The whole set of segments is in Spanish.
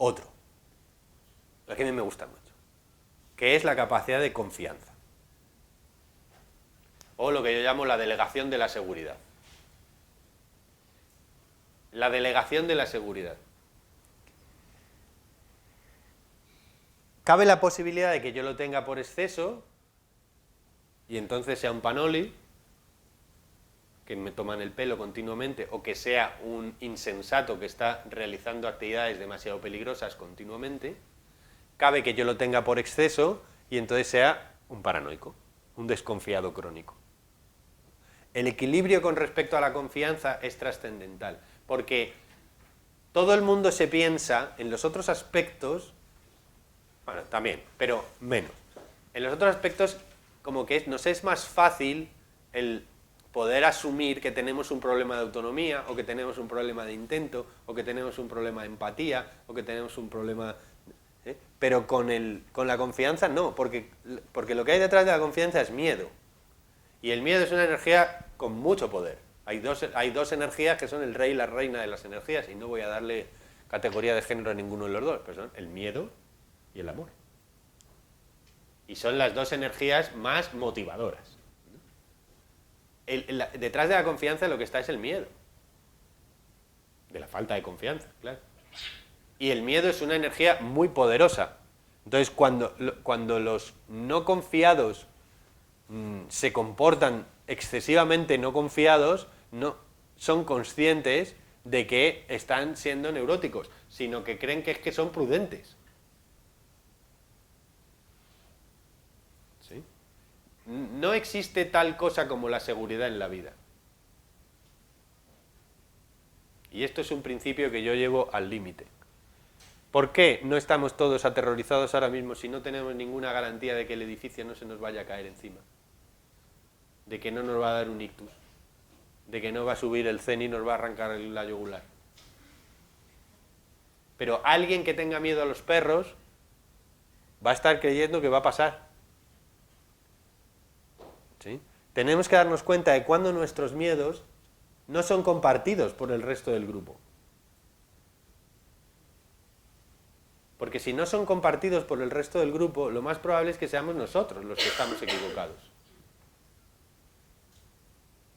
otro, el que a mí me gusta mucho, que es la capacidad de confianza, o lo que yo llamo la delegación de la seguridad. La delegación de la seguridad. Cabe la posibilidad de que yo lo tenga por exceso y entonces sea un panoli, que me toman el pelo continuamente, o que sea un insensato que está realizando actividades demasiado peligrosas continuamente. Cabe que yo lo tenga por exceso y entonces sea un paranoico, un desconfiado crónico. El equilibrio con respecto a la confianza es trascendental, porque todo el mundo se piensa en los otros aspectos, bueno, también, pero menos. En los otros aspectos, como que nos es más fácil el poder asumir que tenemos un problema de autonomía, o que tenemos un problema de intento, o que tenemos un problema de empatía, o que tenemos un problema... Pero con la confianza no, porque lo que hay detrás de la confianza es miedo. Y el miedo es una energía con mucho poder. Hay dos energías que son el rey y la reina de las energías, y no voy a darle categoría de género a ninguno de los dos, pero son el miedo y el amor. Y son las dos energías más motivadoras. Detrás de la confianza lo que está es el miedo. De la falta de confianza, claro. Y el miedo es una energía muy poderosa. Entonces, cuando los no confiados se comportan excesivamente no confiados, no son conscientes de que están siendo neuróticos, sino que creen que es que son prudentes. ¿Sí? No existe tal cosa como la seguridad en la vida. Y esto es un principio que yo llevo al límite. ¿Por qué no estamos todos aterrorizados ahora mismo si no tenemos ninguna garantía de que el edificio no se nos vaya a caer encima? De que no nos va a dar un ictus, de que no va a subir el CEN y nos va a arrancar la yugular. Pero alguien que tenga miedo a los perros va a estar creyendo que va a pasar. ¿Sí? Tenemos que darnos cuenta de cuando nuestros miedos no son compartidos por el resto del grupo. Porque si no son compartidos por el resto del grupo, lo más probable es que seamos nosotros los que estamos equivocados.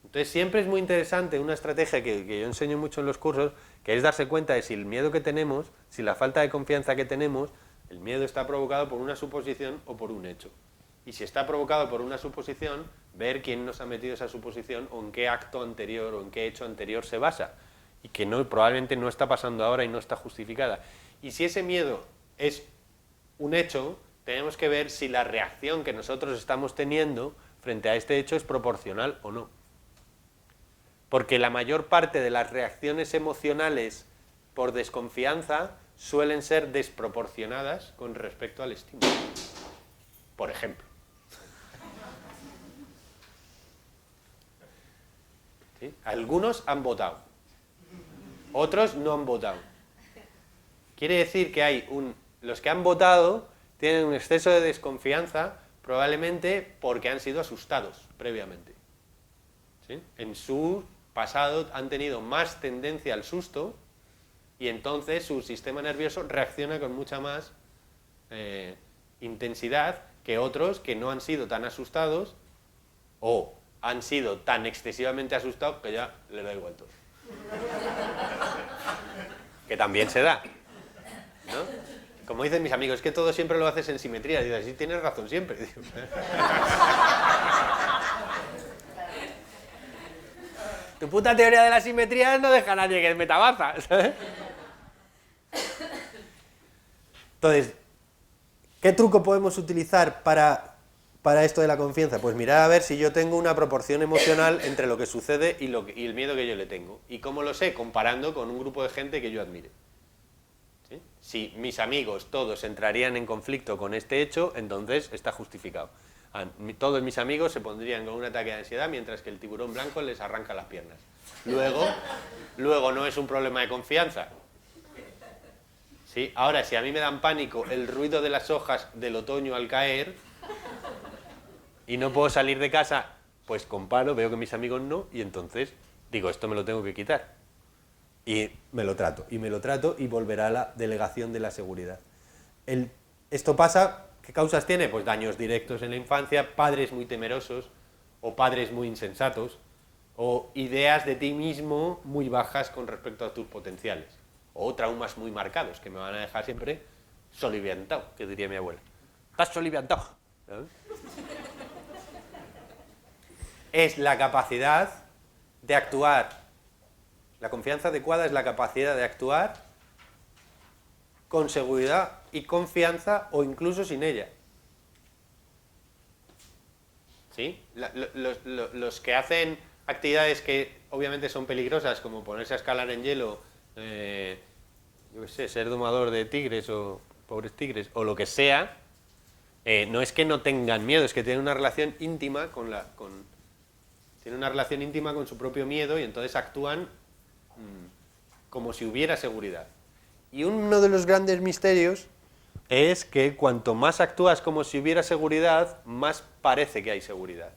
Entonces siempre es muy interesante una estrategia que yo enseño mucho en los cursos, que es darse cuenta de si el miedo que tenemos, si la falta de confianza que tenemos, el miedo está provocado por una suposición o por un hecho. Y si está provocado por una suposición, ver quién nos ha metido esa suposición, o en qué acto anterior o en qué hecho anterior se basa, y que probablemente no está pasando ahora y no está justificada. Y si ese miedo es un hecho, tenemos que ver si la reacción que nosotros estamos teniendo frente a este hecho es proporcional o no. Porque la mayor parte de las reacciones emocionales por desconfianza suelen ser desproporcionadas con respecto al estímulo. Por ejemplo. ¿Sí? Algunos han votado, otros no han votado. Quiere decir que los que han votado tienen un exceso de desconfianza, probablemente porque han sido asustados previamente. ¿Sí? En su pasado han tenido más tendencia al susto y entonces su sistema nervioso reacciona con mucha más intensidad que otros que no han sido tan asustados o han sido tan excesivamente asustados que ya les da igual todo. Que también se da, ¿no? Como dicen mis amigos, es que todo siempre lo haces en simetría. Y dices, sí, tienes razón siempre. Tu puta teoría de la simetría no deja a nadie que es metabaza, ¿sabes? Entonces, ¿qué truco podemos utilizar para esto de la confianza? Pues mirar a ver si yo tengo una proporción emocional entre lo que sucede y el miedo que yo le tengo. ¿Y cómo lo sé? Comparando con un grupo de gente que yo admire. ¿Sí? Si mis amigos todos entrarían en conflicto con este hecho, entonces está justificado. Todos mis amigos se pondrían con un ataque de ansiedad mientras que el tiburón blanco les arranca las piernas. Luego no es un problema de confianza. ¿Sí? Ahora, si a mí me dan pánico el ruido de las hojas del otoño al caer y no puedo salir de casa, pues comparo, veo que mis amigos no, y entonces digo, esto me lo tengo que quitar. y me lo trato, y volverá a la delegación de la seguridad. Esto pasa, ¿qué causas tiene? Pues daños directos en la infancia, padres muy temerosos, o padres muy insensatos, o ideas de ti mismo muy bajas con respecto a tus potenciales, o traumas muy marcados, que me van a dejar siempre soliviantado, que diría mi abuela. Estás soliviantado. ¿Sabes? Es la capacidad de actuar. La confianza adecuada es la capacidad de actuar con seguridad y confianza o incluso sin ella. ¿Sí? Los que hacen actividades que obviamente son peligrosas, como ponerse a escalar en hielo, yo qué sé, ser domador de tigres o pobres tigres, o lo que sea, no es que no tengan miedo, es que tienen una relación íntima tienen una relación íntima con su propio miedo y entonces actúan como si hubiera seguridad. Y uno de los grandes misterios es que cuanto más actúas como si hubiera seguridad, más parece que hay seguridad.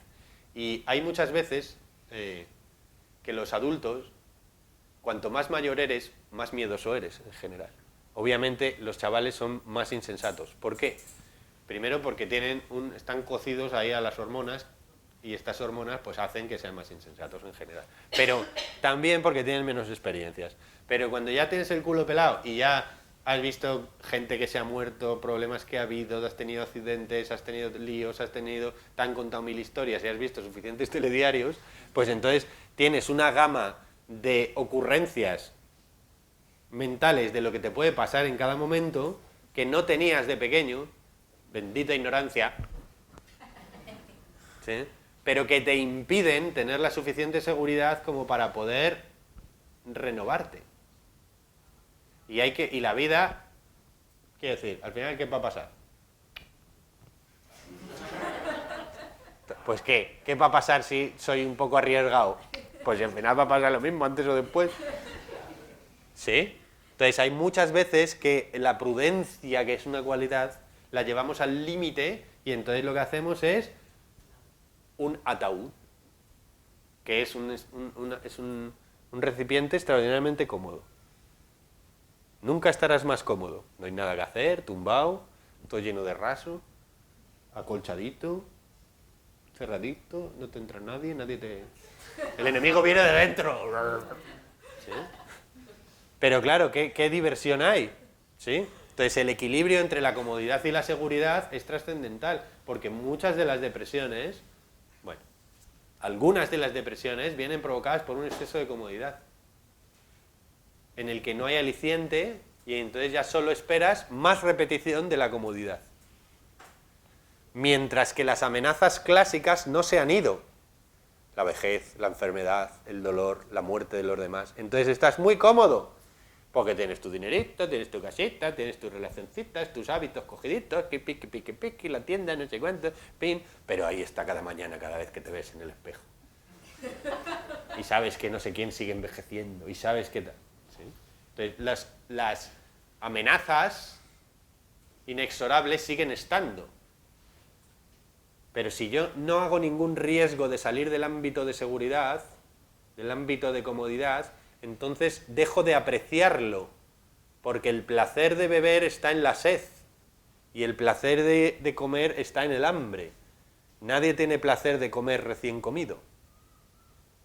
Y hay muchas veces que los adultos, cuanto más mayor eres, más miedoso eres en general. Obviamente los chavales son más insensatos. ¿Por qué? Primero porque están cocidos ahí a las hormonas, y estas hormonas pues hacen que sean más insensatos en general. Pero también porque tienen menos experiencias. Pero cuando ya tienes el culo pelado y ya has visto gente que se ha muerto, problemas que ha habido, has tenido accidentes, has tenido líos, te han contado 1000 historias y has visto suficientes telediarios, pues entonces tienes una gama de ocurrencias mentales de lo que te puede pasar en cada momento que no tenías de pequeño, bendita ignorancia, ¿sí? Pero que te impiden tener la suficiente seguridad como para poder renovarte. Y la vida, quiero decir, al final, ¿qué va a pasar? Pues ¿qué va a pasar si soy un poco arriesgado? Pues al final va a pasar lo mismo, antes o después. ¿Sí? Entonces hay muchas veces que la prudencia, que es una cualidad, la llevamos al límite y entonces lo que hacemos es un ataúd, que es un recipiente extraordinariamente cómodo. Nunca estarás más cómodo. No hay nada que hacer, tumbado, todo lleno de raso, acolchadito, cerradito, no te entra nadie te... El enemigo viene de dentro. ¿Sí? Pero claro, ¿qué diversión hay? ¿Sí? Entonces el equilibrio entre la comodidad y la seguridad es trascendental, porque muchas de las depresiones, bueno, algunas de las depresiones vienen provocadas por un exceso de comodidad, en el que no hay aliciente y entonces ya solo esperas más repetición de la comodidad. Mientras que las amenazas clásicas no se han ido. La vejez, la enfermedad, el dolor, la muerte de los demás. Entonces estás muy cómodo, porque tienes tu dinerito, tienes tu casita, tienes tus relacioncitas, tus hábitos cogiditos, piqui, la tienda, no sé cuánto, pin, pero ahí está cada mañana, cada vez que te ves en el espejo. Y sabes que no sé quién sigue envejeciendo, y sabes que... ¿Sí? Entonces, las amenazas inexorables siguen estando. Pero si yo no hago ningún riesgo de salir del ámbito de seguridad, del ámbito de comodidad, entonces dejo de apreciarlo, porque el placer de beber está en la sed y el placer de comer está en el hambre. Nadie tiene placer de comer recién comido.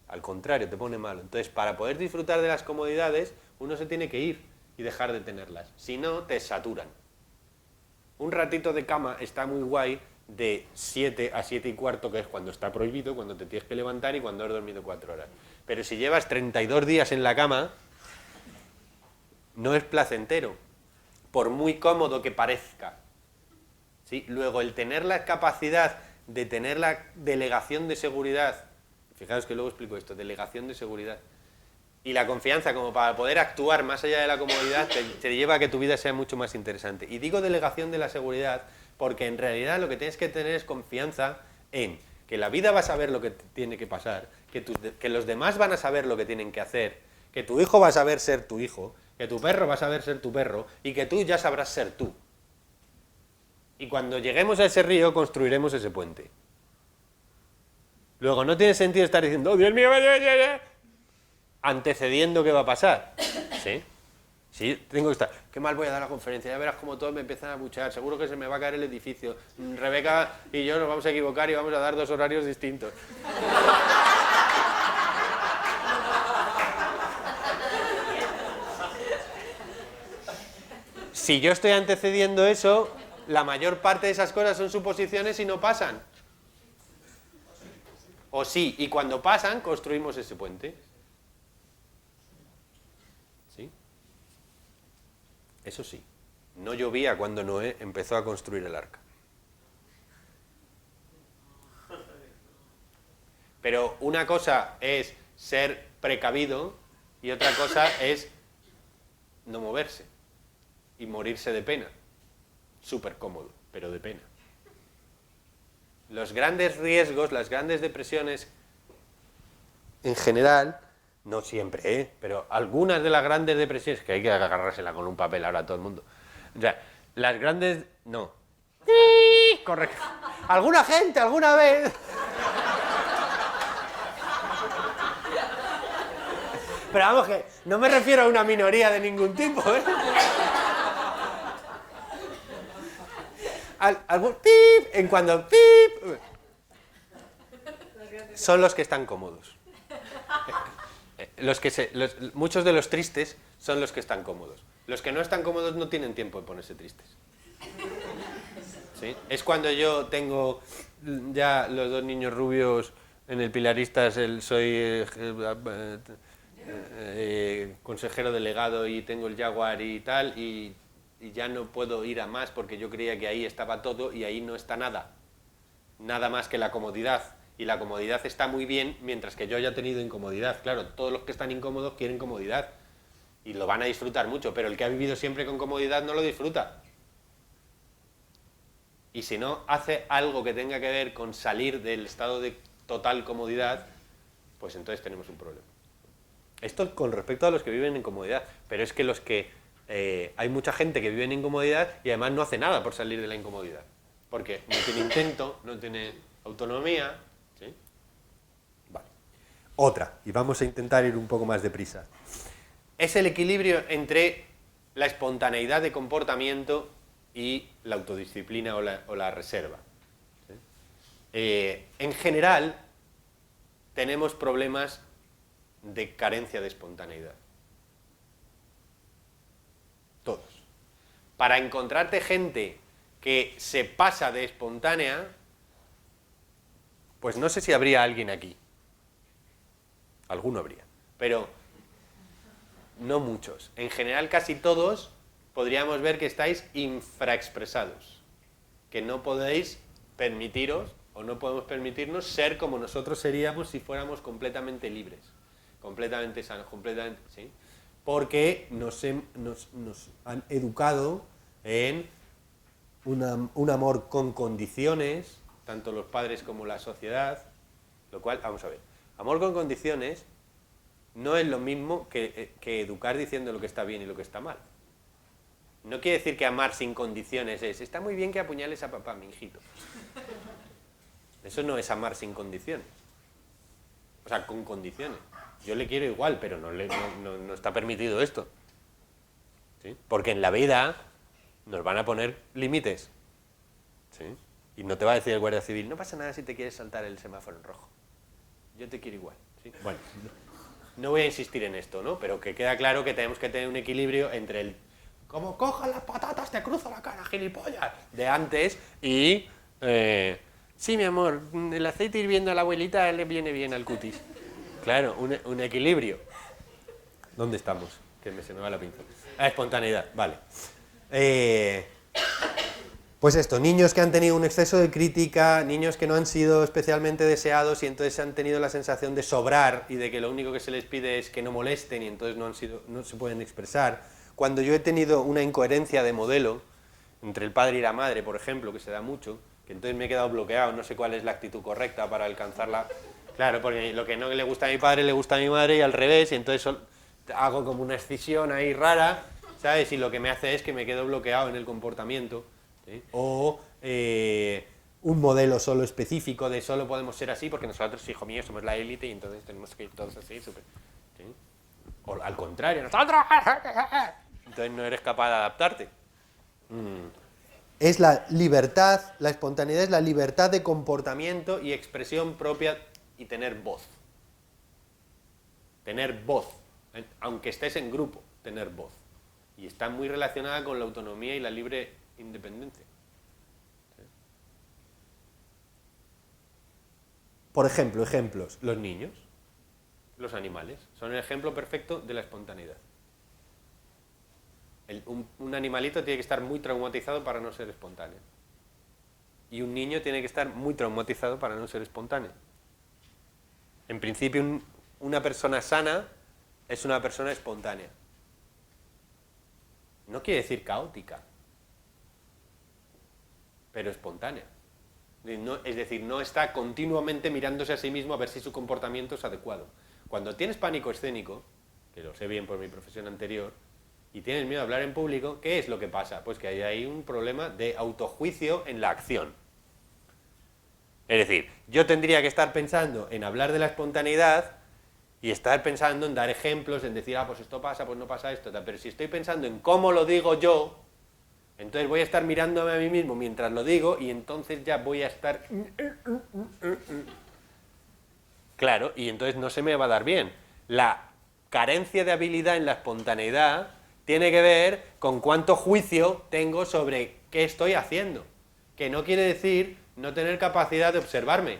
Al contrario, te pone malo. Entonces, para poder disfrutar de las comodidades, uno se tiene que ir y dejar de tenerlas. Si no, te saturan. Un ratito de cama está muy guay de 7 a 7 y cuarto, que es cuando está prohibido, cuando te tienes que levantar y cuando has dormido 4 horas. Pero si llevas 32 días en la cama, no es placentero, por muy cómodo que parezca. ¿Sí? Luego, el tener la capacidad de tener la delegación de seguridad, fijaos que luego explico esto, delegación de seguridad, y la confianza como para poder actuar más allá de la comodidad, te lleva a que tu vida sea mucho más interesante. Y digo delegación de la seguridad porque en realidad lo que tienes que tener es confianza en que la vida va a saber lo que tiene que pasar, que los demás van a saber lo que tienen que hacer, que tu hijo va a saber ser tu hijo, que tu perro va a saber ser tu perro y que tú ya sabrás ser tú. Y cuando lleguemos a ese río construiremos ese puente. Luego no tiene sentido estar diciendo, oh, Dios mío, antecediendo qué va a pasar. ¿Sí? Sí, tengo que estar. Qué mal voy a dar la conferencia, ya verás como todos me empiezan a buchar, seguro que se me va a caer el edificio. Rebeca y yo nos vamos a equivocar y vamos a dar 2 horarios distintos. Si yo estoy antecediendo eso, la mayor parte de esas cosas son suposiciones y no pasan. O sí, y cuando pasan, construimos ese puente. ¿Sí? Eso sí, no llovía cuando Noé empezó a construir el arca. Pero una cosa es ser precavido y otra cosa es no moverse y morirse de pena. Súper cómodo, pero de pena. Los grandes riesgos, las grandes depresiones, en general, no siempre, pero algunas de las grandes depresiones, que hay que agarrársela con un papel ahora a todo el mundo. O sea, las grandes... no. ¡Sí! Correcto. ¿Alguna gente, alguna vez? Pero vamos, que no me refiero a una minoría de ningún tipo, ¿eh? Algún pip, en cuando pip, son los que están cómodos. Muchos de los tristes son los que están cómodos. Los que no están cómodos no tienen tiempo de ponerse tristes. ¿Sí? Es cuando yo tengo ya los 2 niños rubios en el Pilaristas, soy consejero delegado y tengo el Jaguar y tal, y ya no puedo ir a más porque yo creía que ahí estaba todo y ahí no está nada. Nada más que la comodidad. Y la comodidad está muy bien mientras que yo haya tenido incomodidad. Claro, todos los que están incómodos quieren comodidad y lo van a disfrutar mucho, pero el que ha vivido siempre con comodidad no lo disfruta. Y si no hace algo que tenga que ver con salir del estado de total comodidad, pues entonces tenemos un problema. Esto con respecto a los que viven en comodidad, pero es que hay mucha gente que vive en incomodidad y además no hace nada por salir de la incomodidad, porque no tiene intento, no tiene autonomía. ¿Sí? Vale. Otra, y vamos a intentar ir un poco más deprisa. Es el equilibrio entre la espontaneidad de comportamiento y la autodisciplina o la reserva. ¿Sí? En general, tenemos problemas de carencia de espontaneidad. Todos. Para encontrarte gente que se pasa de espontánea, pues no sé si habría alguien aquí. Alguno habría, pero no muchos. En general, casi todos podríamos ver que estáis infraexpresados, que no podéis permitiros o no podemos permitirnos ser como nosotros seríamos si fuéramos completamente libres, completamente sanos, completamente, ¿sí? Porque nos han educado en un amor con condiciones, tanto los padres como la sociedad, lo cual, vamos a ver, amor con condiciones no es lo mismo que educar diciendo lo que está bien y lo que está mal. No quiere decir que amar sin condiciones está muy bien que apuñales a papá, mi hijito. Eso no es amar sin condiciones. O sea, con condiciones. Yo le quiero igual, pero no está permitido esto. ¿Sí? Porque en la vida nos van a poner límites. ¿Sí? Y no te va a decir el guardia civil, no pasa nada si te quieres saltar el semáforo en rojo. Yo te quiero igual. ¿Sí? Bueno, no voy a insistir en esto, ¿no? Pero que queda claro que tenemos que tener un equilibrio entre el como coja las patatas, te cruzo la cara, gilipollas, de antes y sí, mi amor, el aceite hirviendo a la abuelita le viene bien al cutis. Claro, un equilibrio. ¿Dónde estamos? Que se me va la pinza. Espontaneidad, vale. Pues esto, niños que han tenido un exceso de crítica, niños que no han sido especialmente deseados y entonces han tenido la sensación de sobrar y de que lo único que se les pide es que no molesten y entonces no se pueden expresar. Cuando yo he tenido una incoherencia de modelo entre el padre y la madre, por ejemplo, que se da mucho, que entonces me he quedado bloqueado, no sé cuál es la actitud correcta para alcanzarla. Claro, porque lo que no le gusta a mi padre le gusta a mi madre y al revés, y entonces hago como una escisión ahí rara, ¿sabes? Y lo que me hace es que me quedo bloqueado en el comportamiento. ¿Sí? O un modelo solo específico de solo podemos ser así porque nosotros, hijo mío, somos la élite y entonces tenemos que ir todos así, súper. ¿Sí? O al contrario, entonces no eres capaz de adaptarte. Es la libertad, la espontaneidad es la libertad de comportamiento y expresión propia y tener voz. Tener voz, aunque estés en grupo, tener voz. Y está muy relacionada con la autonomía y la libre independencia. ¿Sí? Por ejemplo, ejemplos, los niños, los animales, son el ejemplo perfecto de la espontaneidad. Un animalito tiene que estar muy traumatizado para no ser espontáneo. Y un niño tiene que estar muy traumatizado para no ser espontáneo. En principio, una persona sana es una persona espontánea. No quiere decir caótica, pero espontánea. Es decir, no está continuamente mirándose a sí mismo a ver si su comportamiento es adecuado. Cuando tienes pánico escénico, que lo sé bien por mi profesión anterior, y tienes miedo a hablar en público, ¿qué es lo que pasa? Pues que hay ahí un problema de autojuicio en la acción. Es decir, yo tendría que estar pensando en hablar de la espontaneidad y estar pensando en dar ejemplos, en decir, pues esto pasa, pues no pasa esto, pero si estoy pensando en cómo lo digo yo, entonces voy a estar mirándome a mí mismo mientras lo digo y entonces ya voy a estar... Claro, y entonces no se me va a dar bien. La carencia de habilidad en la espontaneidad tiene que ver con cuánto juicio tengo sobre qué estoy haciendo, que no quiere decir no tener capacidad de observarme.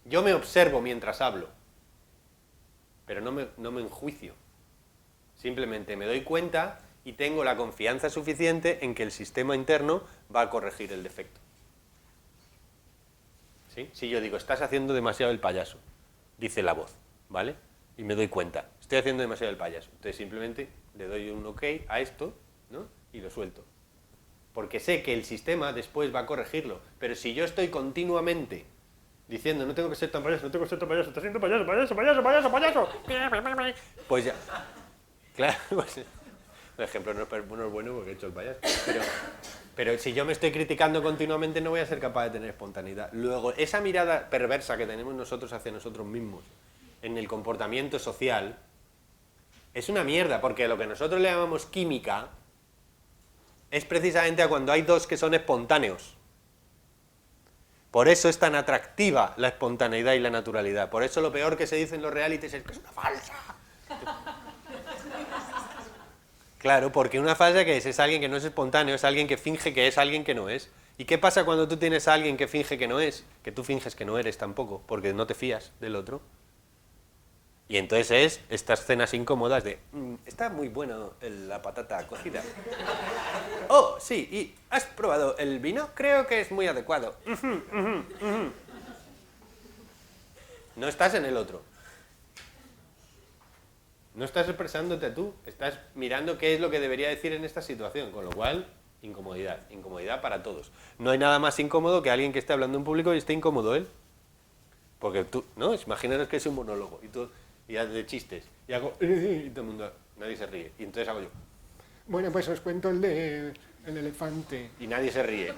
Yo me observo mientras hablo, pero no me enjuicio. Simplemente me doy cuenta y tengo la confianza suficiente en que el sistema interno va a corregir el defecto. ¿Sí? Si yo digo, estás haciendo demasiado el payaso, dice la voz, ¿vale? Y me doy cuenta, estoy haciendo demasiado el payaso. Entonces simplemente le doy un ok a esto, ¿no? Y lo suelto. Porque sé que el sistema después va a corregirlo. Pero si yo estoy continuamente diciendo, no tengo que ser tan payaso, no tengo que ser tan payaso, estás siendo payaso, payaso, payaso, payaso, payaso, pues ya. Claro, pues, el ejemplo no es bueno porque he hecho el payaso. Pero si yo me estoy criticando continuamente no voy a ser capaz de tener espontaneidad. Luego, esa mirada perversa que tenemos nosotros hacia nosotros mismos en el comportamiento social es una mierda, porque lo que nosotros le llamamos química es precisamente a cuando hay dos que son espontáneos. Por eso es tan atractiva la espontaneidad y la naturalidad. Por eso lo peor que se dice en los realities es que es una falsa. Claro, porque una falsa que es alguien que no es espontáneo, es alguien que finge que es alguien que no es. ¿Y qué pasa cuando tú tienes a alguien que finge que no es? Que tú finges que no eres tampoco, porque no te fías del otro. Y entonces es estas cenas incómodas de, está muy bueno la patata cocida. Oh, sí, ¿y has probado el vino? Creo que es muy adecuado. No estás en el otro. No estás expresándote tú, estás mirando qué es lo que debería decir en esta situación, con lo cual, incomodidad, incomodidad para todos. No hay nada más incómodo que alguien que esté hablando en público y esté incómodo él. Porque tú, ¿no? Imaginaros que es un monólogo y hace chistes, y hago, y todo el mundo, nadie se ríe, y entonces hago yo. Bueno, pues os cuento el elefante. Y nadie se ríe.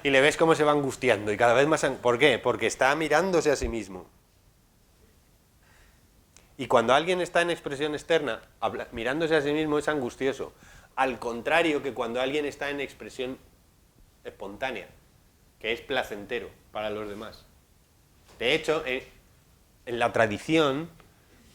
Y le ves cómo se va angustiando, y cada vez más... ¿Por qué? Porque está mirándose a sí mismo. Y cuando alguien está en expresión externa, mirándose a sí mismo, es angustioso. Al contrario que cuando alguien está en expresión espontánea, que es placentero para los demás. De hecho, en la tradición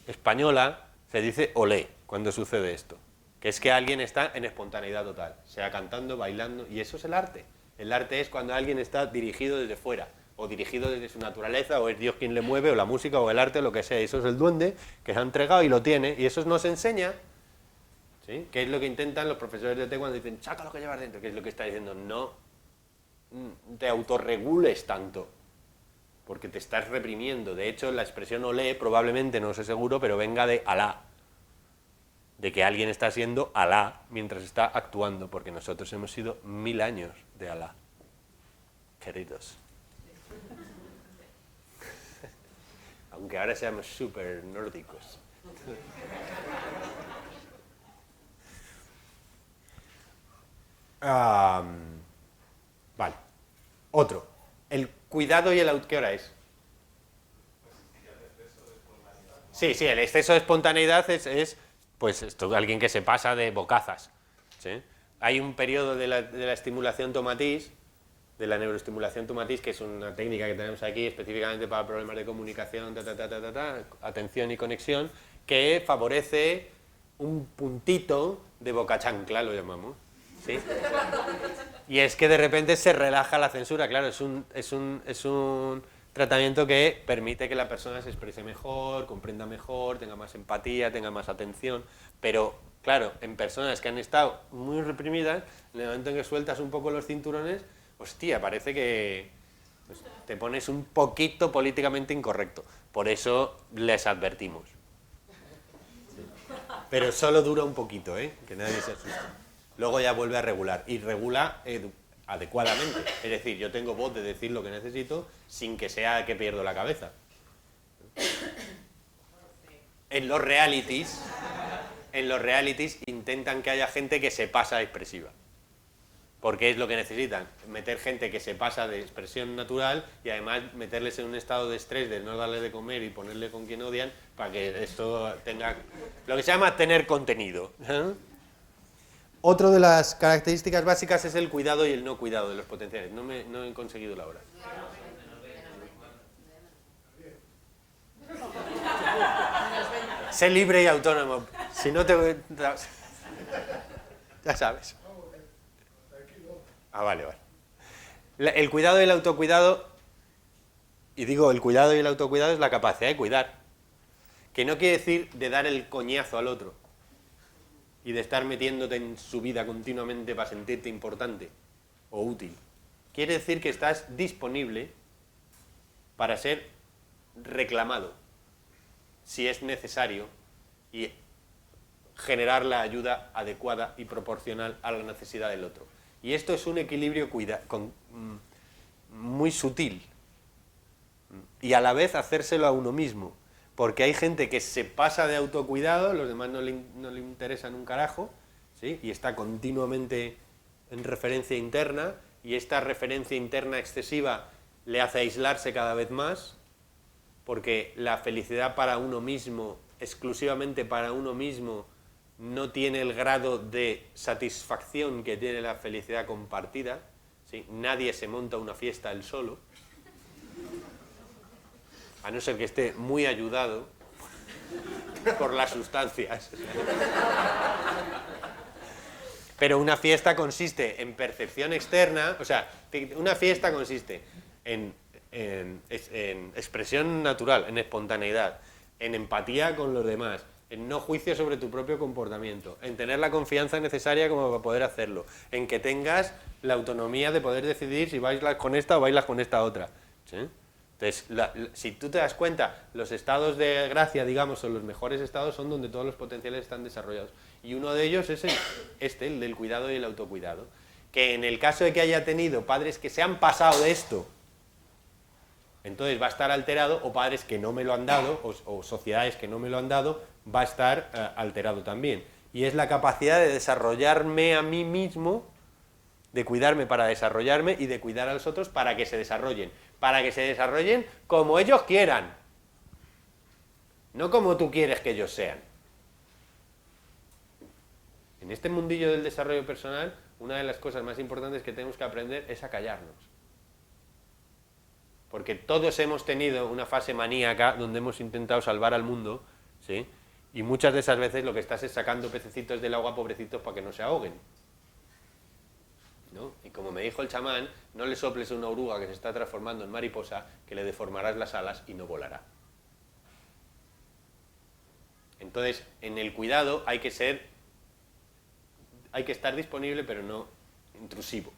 española se dice olé cuando sucede esto, que es que alguien está en espontaneidad total, sea cantando, bailando, y eso es el arte. El arte es cuando alguien está dirigido desde fuera, o dirigido desde su naturaleza, o es Dios quien le mueve, o la música, o el arte, o lo que sea. Eso es el duende que se ha entregado y lo tiene, y eso nos enseña, ¿sí? ¿Qué es lo que intentan los profesores de té cuando dicen, saca lo que llevas dentro? ¿Qué es lo que está diciendo? No te autorregules tanto, porque te estás reprimiendo. De hecho, la expresión olé probablemente, no sé seguro, pero venga de Alá, de que alguien está siendo Alá mientras está actuando, porque nosotros hemos sido 1000 años de Alá, queridos. Aunque ahora seamos súper nórdicos. Vale. Otro. El cuidado y el... ¿Qué hora es? Sí, sí, el exceso de espontaneidad es pues esto, alguien que se pasa de bocazas. ¿Sí? Hay un periodo de la estimulación tomatís, de la neuroestimulación tomatís, que es una técnica que tenemos aquí específicamente para problemas de comunicación, atención y conexión, que favorece un puntito de boca chancla, lo llamamos. ¿Sí? Y es que de repente se relaja la censura, claro, es un tratamiento que permite que la persona se exprese mejor, comprenda mejor, tenga más empatía, tenga más atención, pero claro, en personas que han estado muy reprimidas, en el momento en que sueltas un poco los cinturones, hostia, parece que pues, te pones un poquito políticamente incorrecto. Por eso les advertimos. Pero solo dura un poquito, ¿eh? Que nadie se asuste. Luego ya vuelve a regular, y regula adecuadamente. Es decir, yo tengo voz de decir lo que necesito sin que sea que pierdo la cabeza. En los realities intentan que haya gente que se pasa expresiva. Porque es lo que necesitan, meter gente que se pasa de expresión natural y además meterles en un estado de estrés de no darle de comer y ponerle con quien odian para que esto tenga lo que se llama tener contenido. Otra de las características básicas es el cuidado y el no cuidado de los potenciales. No he conseguido la hora. Sé libre y autónomo. Si no te... Ya sabes. Ah, vale. El cuidado y el autocuidado, y digo el cuidado y el autocuidado es la capacidad de cuidar, que no quiere decir de dar el coñazo al otro y de estar metiéndote en su vida continuamente para sentirte importante o útil. Quiere decir que estás disponible para ser reclamado, si es necesario, y generar la ayuda adecuada y proporcional a la necesidad del otro. Y esto es un equilibrio muy sutil. Y a la vez hacérselo a uno mismo. Porque hay gente que se pasa de autocuidado, los demás no le interesan un carajo, ¿sí? Y está continuamente en referencia interna, y esta referencia interna excesiva le hace aislarse cada vez más, porque la felicidad para uno mismo, exclusivamente para uno mismo, no tiene el grado de satisfacción que tiene la felicidad compartida, ¿sí? Nadie se monta una fiesta él solo, a no ser que esté muy ayudado por las sustancias. Pero una fiesta consiste en percepción externa, o sea, una fiesta consiste en expresión natural, en espontaneidad, en empatía con los demás, en no juicio sobre tu propio comportamiento, en tener la confianza necesaria como para poder hacerlo, en que tengas la autonomía de poder decidir si bailas con esta o bailas con esta otra. ¿Sí? Entonces, si tú te das cuenta, los estados de gracia, digamos, o los mejores estados son donde todos los potenciales están desarrollados. Y uno de ellos es el del cuidado y el autocuidado. Que en el caso de que haya tenido padres que se han pasado de esto, entonces va a estar alterado, o padres que no me lo han dado, o sociedades que no me lo han dado, va a estar alterado también. Y es la capacidad de desarrollarme a mí mismo, de cuidarme para desarrollarme y de cuidar a los otros para que se desarrollen como ellos quieran, no como tú quieres que ellos sean. En este mundillo del desarrollo personal, una de las cosas más importantes que tenemos que aprender es a callarnos. Porque todos hemos tenido una fase maníaca donde hemos intentado salvar al mundo, ¿sí? Y muchas de esas veces lo que estás es sacando pececitos del agua, pobrecitos, para que no se ahoguen, ¿no? Y como me dijo el chamán, no le soples a una oruga que se está transformando en mariposa, que le deformarás las alas y no volará. Entonces, en el cuidado hay que estar disponible, pero no intrusivo.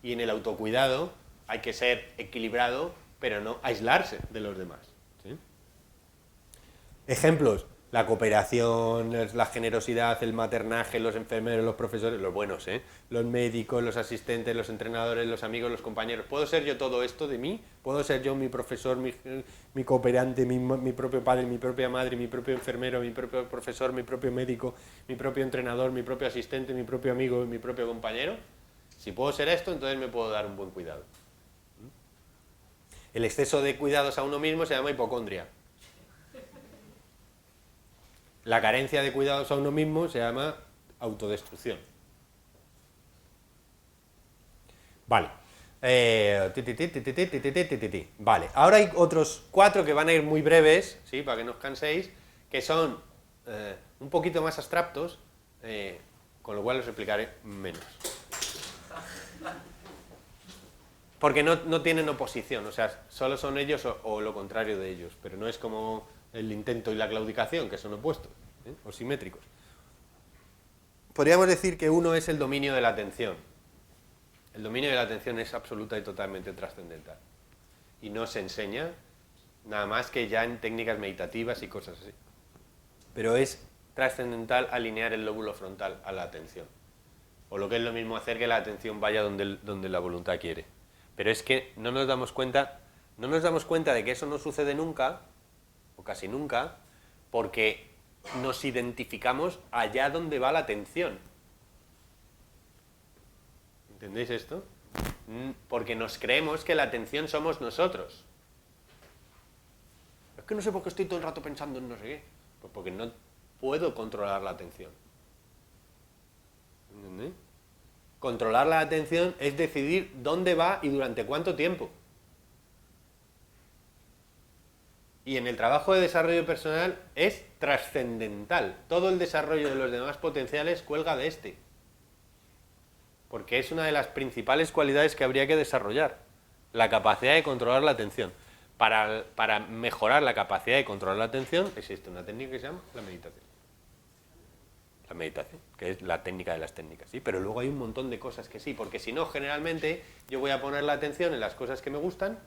Y en el autocuidado hay que ser equilibrado, pero no aislarse de los demás. ¿Sí? Ejemplos: la cooperación, la generosidad, el maternaje, los enfermeros, los profesores, los buenos, los médicos, los asistentes, los entrenadores, los amigos, los compañeros. ¿Puedo ser yo todo esto de mí? ¿Puedo ser yo mi profesor, mi cooperante, mi propio padre, mi propia madre, mi propio enfermero, mi propio profesor, mi propio médico, mi propio entrenador, mi propio asistente, mi propio amigo, mi propio compañero? Si puedo ser esto, entonces me puedo dar un buen cuidado. El exceso de cuidados a uno mismo se llama hipocondria. La carencia de cuidados a uno mismo se llama autodestrucción. Vale. Vale, ahora hay otros 4 que van a ir muy breves, ¿sí? Para que no os canséis, que son un poquito más abstractos, con lo cual os explicaré menos. Porque no tienen oposición, o sea, solo son ellos o lo contrario de ellos, pero no es como el intento y la claudicación, que son opuestos, o simétricos. Podríamos decir que uno es el dominio de la atención. El dominio de la atención es absoluta y totalmente trascendental. Y no se enseña nada más que ya en técnicas meditativas y cosas así. Pero es trascendental alinear el lóbulo frontal a la atención. O lo que es lo mismo, hacer que la atención vaya donde la voluntad quiere. Pero es que no nos damos cuenta de que eso no sucede nunca, o casi nunca, porque nos identificamos allá donde va la atención. ¿Entendéis esto? Porque nos creemos que la atención somos nosotros. Es que no sé por qué estoy todo el rato pensando en no sé qué. Pues porque no puedo controlar la atención. ¿Entendéis? Controlar la atención es decidir dónde va y durante cuánto tiempo. Y en el trabajo de desarrollo personal es trascendental. Todo el desarrollo de los demás potenciales cuelga de este. Porque es una de las principales cualidades que habría que desarrollar. La capacidad de controlar la atención. Para mejorar la capacidad de controlar la atención existe una técnica que se llama la meditación. La meditación, que es la técnica de las técnicas, ¿sí? Pero luego hay un montón de cosas que sí, porque si no, generalmente yo voy a poner la atención en las cosas que me gustan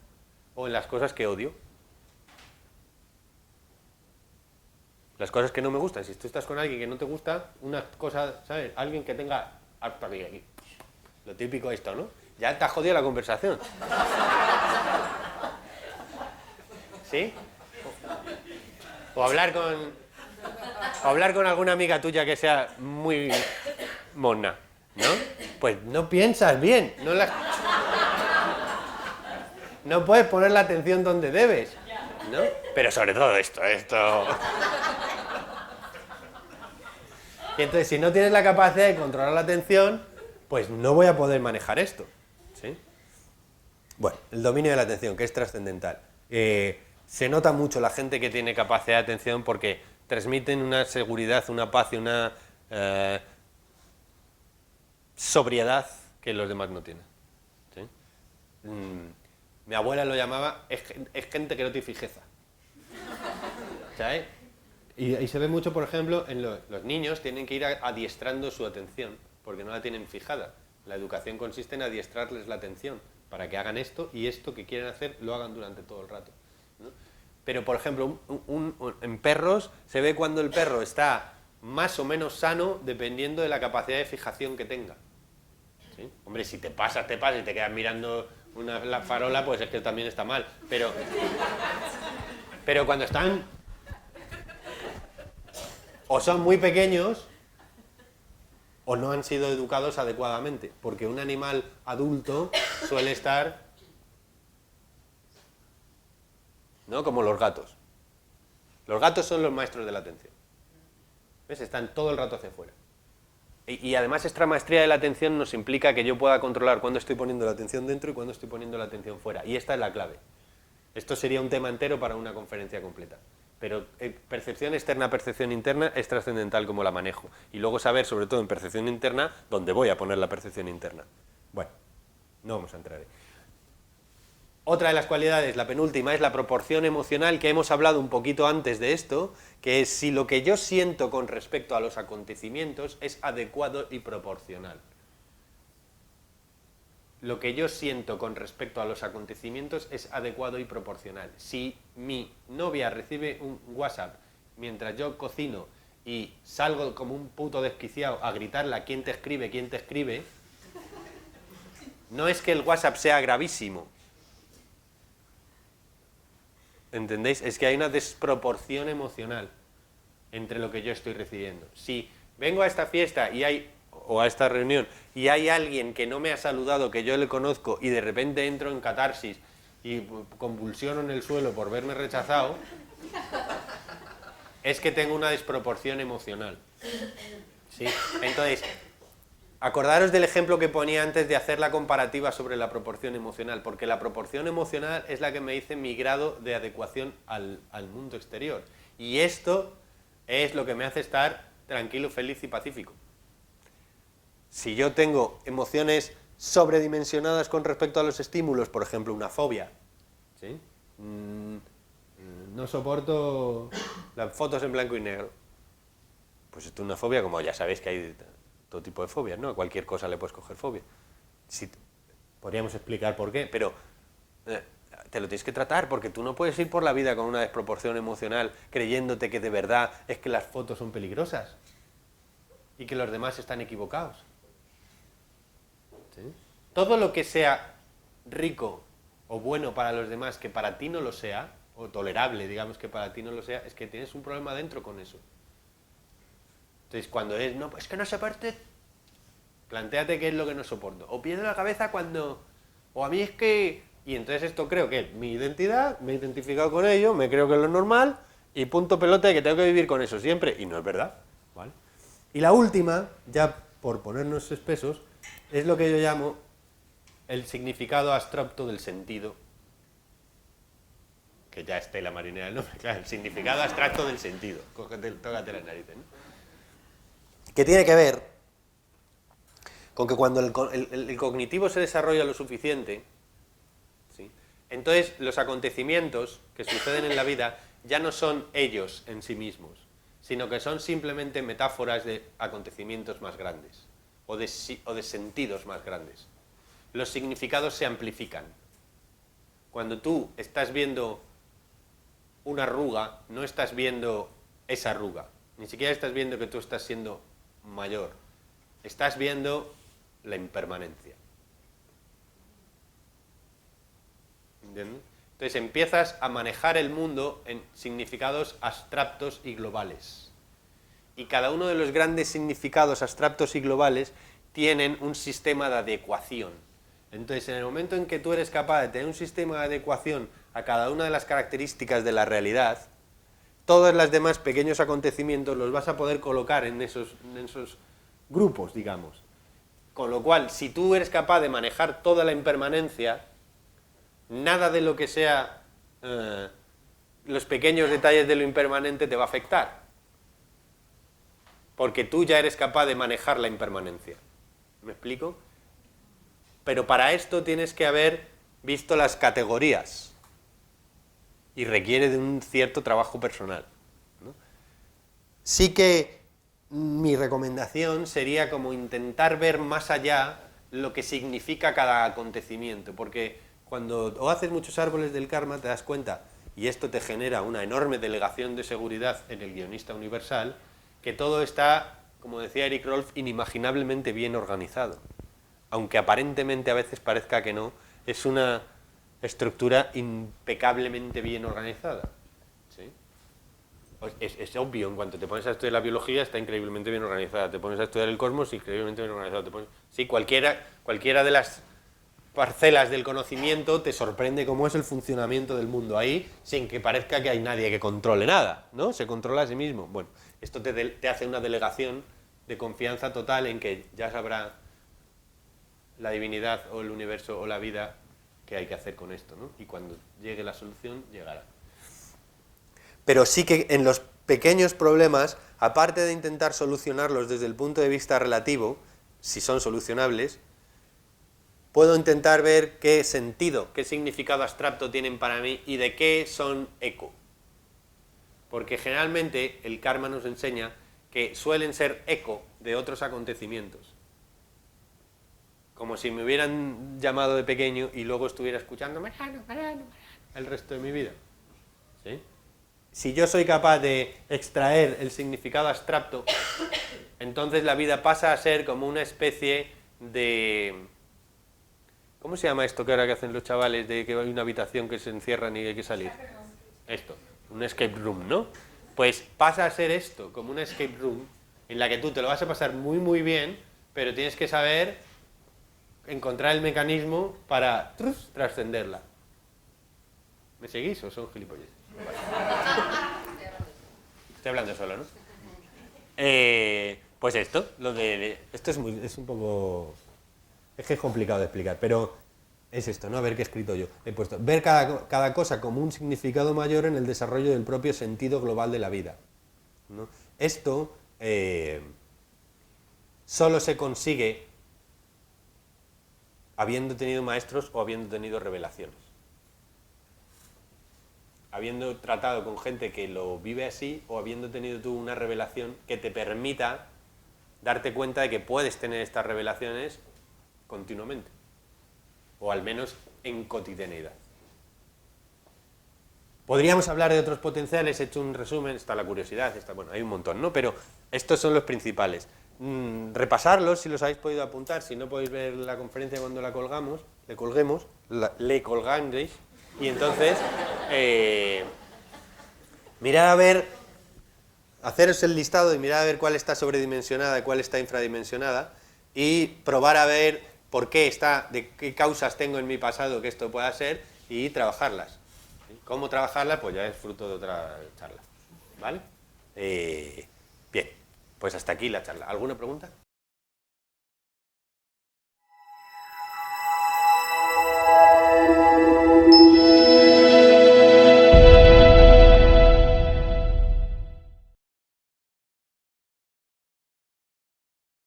o en las cosas que odio. Las cosas que no me gustan, si tú estás con alguien que no te gusta, una cosa, ¿sabes? Alguien que tenga harto aquí, lo típico esto, ¿no? Ya te ha jodido la conversación. ¿Sí? O hablar con alguna amiga tuya que sea muy mona, ¿no? Pues no piensas bien, no puedes poner la atención donde debes, ¿no? Pero sobre todo esto. Y entonces, si no tienes la capacidad de controlar la atención, pues no voy a poder manejar esto, ¿sí? Bueno, el dominio de la atención, que es trascendental. Se nota mucho la gente que tiene capacidad de atención porque transmiten una seguridad, una paz y una sobriedad que los demás no tienen, ¿sí? Mi abuela lo llamaba, es gente que no tiene fijeza, ¿sabes? Y se ve mucho, por ejemplo, en los niños tienen que ir adiestrando su atención, porque no la tienen fijada. La educación consiste en adiestrarles la atención, para que hagan esto y esto que quieren hacer lo hagan durante todo el rato, ¿no? Pero, por ejemplo, en perros se ve cuando el perro está más o menos sano dependiendo de la capacidad de fijación que tenga, ¿sí? Hombre, si te pasas y te quedas mirando la farola, pues es que también está mal. Pero cuando están o son muy pequeños o no han sido educados adecuadamente, porque un animal adulto suele estar, ¿no? Como los gatos. Los gatos son los maestros de la atención. ¿Ves? Están todo el rato hacia afuera. Y además esta maestría de la atención nos implica que yo pueda controlar cuándo estoy poniendo la atención dentro y cuándo estoy poniendo la atención fuera. Y esta es la clave. Esto sería un tema entero para una conferencia completa. Pero percepción externa, percepción interna es trascendental como la manejo. Y luego saber, sobre todo en percepción interna, dónde voy a poner la percepción interna. Bueno, no vamos a entrar ahí. Otra de las cualidades, la penúltima, es la proporción emocional, que hemos hablado un poquito antes de esto, que es si lo que yo siento con respecto a los acontecimientos es adecuado y proporcional. Lo que yo siento con respecto a los acontecimientos es adecuado y proporcional. Si mi novia recibe un WhatsApp mientras yo cocino y salgo como un puto desquiciado a gritarle a quién te escribe, no es que el WhatsApp sea gravísimo. ¿Entendéis? Es que hay una desproporción emocional entre lo que yo estoy recibiendo. Si vengo a esta fiesta o a esta reunión y hay alguien que no me ha saludado, que yo le conozco, y de repente entro en catarsis y convulsiono en el suelo por verme rechazado, es que tengo una desproporción emocional. ¿Sí? Entonces, acordaros del ejemplo que ponía antes de hacer la comparativa sobre la proporción emocional, porque la proporción emocional es la que me dice mi grado de adecuación al mundo exterior. Y esto es lo que me hace estar tranquilo, feliz y pacífico. Si yo tengo emociones sobredimensionadas con respecto a los estímulos, por ejemplo, una fobia, ¿sí? No soporto las fotos en blanco y negro. Pues esto es una fobia, como ya sabéis que hay todo tipo de fobias, ¿no? A cualquier cosa le puedes coger fobia. Sí, podríamos explicar por qué, pero te lo tienes que tratar, porque tú no puedes ir por la vida con una desproporción emocional creyéndote que de verdad es que las fotos son peligrosas y que los demás están equivocados. ¿Sí? Todo lo que sea rico o bueno para los demás que para ti no lo sea, o tolerable, digamos, que para ti no lo sea, es que tienes un problema dentro con eso. Entonces, cuando es, no, pues que no soporte, plantéate qué es lo que no soporto. O pierdo la cabeza cuando, o a mí es que, y entonces esto creo que es mi identidad, me he identificado con ello, me creo que es lo normal, y punto pelota de que tengo que vivir con eso siempre, y no es verdad, ¿vale? Y la última, ya por ponernos espesos, es lo que yo llamo el significado abstracto del sentido, que ya esté la marinera del nombre, claro, el significado abstracto del sentido, tócate las narices, ¿no? Que tiene que ver con que cuando el cognitivo se desarrolla lo suficiente, ¿sí? Entonces los acontecimientos que suceden en la vida ya no son ellos en sí mismos, sino que son simplemente metáforas de acontecimientos más grandes o de sentidos más grandes. Los significados se amplifican. Cuando tú estás viendo una arruga, no estás viendo esa arruga, ni siquiera estás viendo que tú estás siendo mayor, estás viendo la impermanencia. ¿Entiendes? Entonces empiezas a manejar el mundo en significados abstractos y globales. Y cada uno de los grandes significados abstractos y globales tienen un sistema de adecuación. Entonces, en el momento en que tú eres capaz de tener un sistema de adecuación a cada una de las características de la realidad, todos los demás pequeños acontecimientos los vas a poder colocar en esos grupos, digamos. Con lo cual, si tú eres capaz de manejar toda la impermanencia, nada de lo que sea los pequeños detalles de lo impermanente te va a afectar. Porque tú ya eres capaz de manejar la impermanencia. ¿Me explico? Pero para esto tienes que haber visto las categorías. Y requiere de un cierto trabajo personal, ¿no? Sí que mi recomendación sería como intentar ver más allá lo que significa cada acontecimiento, porque cuando haces muchos árboles del karma te das cuenta, y esto te genera una enorme delegación de seguridad en el guionista universal, que todo está, como decía Eric Rolf, inimaginablemente bien organizado. Aunque aparentemente a veces parezca que no, es una estructura impecablemente bien organizada. ¿Sí? Es obvio, en cuanto te pones a estudiar la biología, está increíblemente bien organizada. Te pones a estudiar el cosmos, increíblemente bien organizado. Sí, cualquiera de las parcelas del conocimiento te sorprende cómo es el funcionamiento del mundo ahí, sin que parezca que hay nadie que controle nada, ¿no? Se controla a sí mismo. Bueno, esto te hace una delegación de confianza total en que ya sabrá la divinidad o el universo o la vida qué hay que hacer con esto, ¿no? Y cuando llegue la solución, llegará. Pero sí que en los pequeños problemas, aparte de intentar solucionarlos desde el punto de vista relativo, si son solucionables, puedo intentar ver qué sentido, qué significado abstracto tienen para mí y de qué son eco. Porque generalmente el karma nos enseña que suelen ser eco de otros acontecimientos. Como si me hubieran llamado de pequeño y luego estuviera escuchando Mariano el resto de mi vida. ¿Sí? Si yo soy capaz de extraer el significado abstracto, entonces la vida pasa a ser como una especie de... ¿Cómo se llama esto que ahora que hacen los chavales de que hay una habitación que se encierran y hay que salir? Esto, un escape room, ¿no? Pues pasa a ser esto, como una escape room, en la que tú te lo vas a pasar muy muy bien, pero tienes que saber encontrar el mecanismo para trascenderla. ¿Me seguís o son gilipollas? Vale. Estoy hablando solo, ¿no? Pues esto, esto es un poco... Es que es complicado de explicar, pero es esto, ¿no? A ver qué he escrito yo. He puesto, ver cada cosa como un significado mayor en el desarrollo del propio sentido global de la vida, ¿no? Esto solo se consigue habiendo tenido maestros o habiendo tenido revelaciones. Habiendo tratado con gente que lo vive así o habiendo tenido tú una revelación que te permita darte cuenta de que puedes tener estas revelaciones continuamente, o al menos en cotidianeidad. Podríamos hablar de otros potenciales, he hecho un resumen, está la curiosidad, bueno, hay un montón, ¿no? Pero estos son los principales. Repasarlos si los habéis podido apuntar, si no podéis ver la conferencia cuando la colguemos, le colgáis, y entonces mirad a ver, haceros el listado y mirad a ver cuál está sobredimensionada y cuál está infradimensionada, y probar a ver por qué de qué causas tengo en mi pasado que esto pueda ser, y trabajarlas. ¿Cómo trabajarlas? Pues ya es fruto de otra charla, ¿vale? Bien, pues hasta aquí la charla. ¿Alguna pregunta?